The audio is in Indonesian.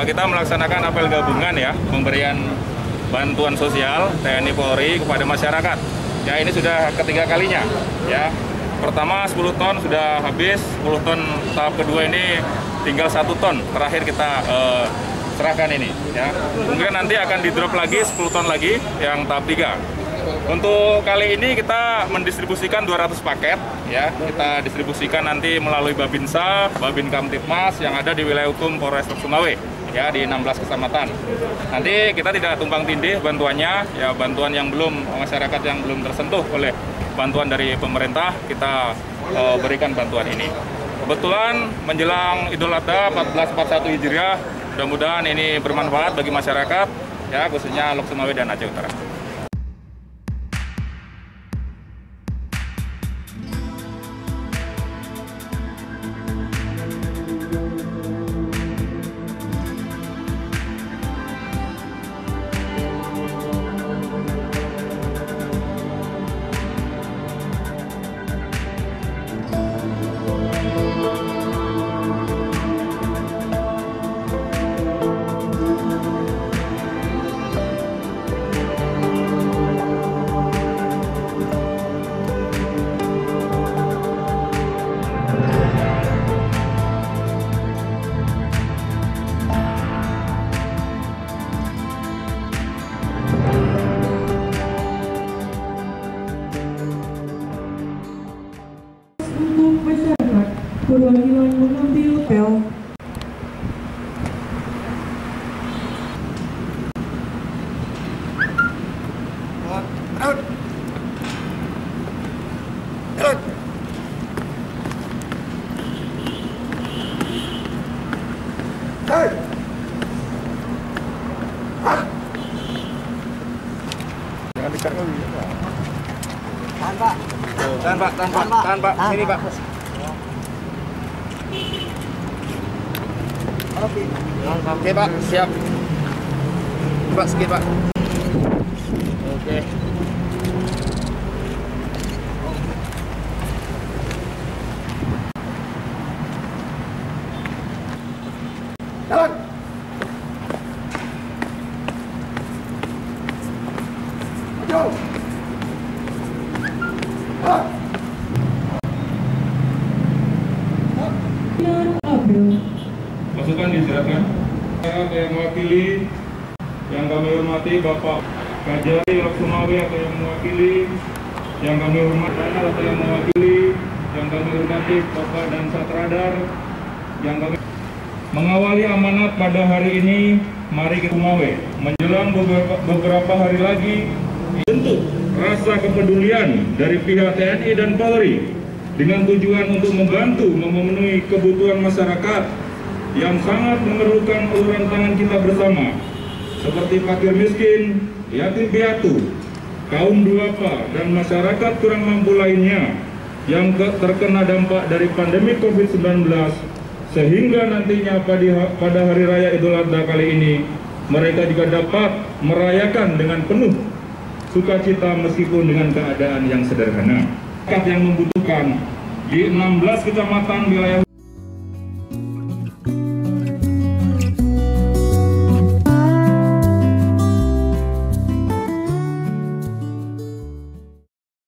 kita melaksanakan apel gabungan ya, pemberian bantuan sosial TNI Polri kepada masyarakat. Ya, ini sudah ketiga kalinya ya. Pertama 10 ton sudah habis, 10 ton tahap kedua ini tinggal 1 ton terakhir kita serahkan ini ya. Mungkin nanti akan di drop lagi 10 ton lagi yang tahap 3. Untuk kali ini kita mendistribusikan 200 paket ya. Kita distribusikan nanti melalui Babinsa, Babin Kamtipmas yang ada di wilayah hukum Polres Lok Sumawe ya, di 16 kecamatan. Nanti kita tidak tumpang tindih bantuannya ya, bantuan yang masyarakat yang belum tersentuh oleh bantuan dari pemerintah kita berikan bantuan ini. Kebetulan menjelang Idul Adha 1441 Hijriah, mudah-mudahan ini bermanfaat bagi masyarakat ya, khususnya Lok Sumawe dan Aceh Utara. Untuk masyarakat perwakilan mengambil pel. Tahan Pak, sini Pak. Oke Pak, siap. Pak, skip Pak. Oke. Jalan. Maju. Pasukan disilakan. Yang mewakili, yang kami hormati Bapak Kajari Lok Sumawe atau yang mewakili, yang kami hormati atau yang mewakili, yang kami hormati Bapak dan Satradar, yang kami mengawali amanat pada hari ini. Mari kita Sumawe menjelang beberapa hari lagi, bentuk rasa kepedulian dari pihak TNI dan Polri dengan tujuan untuk membantu memenuhi kebutuhan masyarakat yang sangat memerlukan uluran tangan kita bersama, seperti fakir miskin, yatim piatu, kaum duafa, dan masyarakat kurang mampu lainnya yang terkena dampak dari pandemi COVID-19, sehingga nantinya pada hari raya Idul Adha kali ini mereka juga dapat merayakan dengan penuh sukacita meskipun dengan keadaan yang sederhana. Masyarakat yang membutuhkan di 16 kecamatan wilayah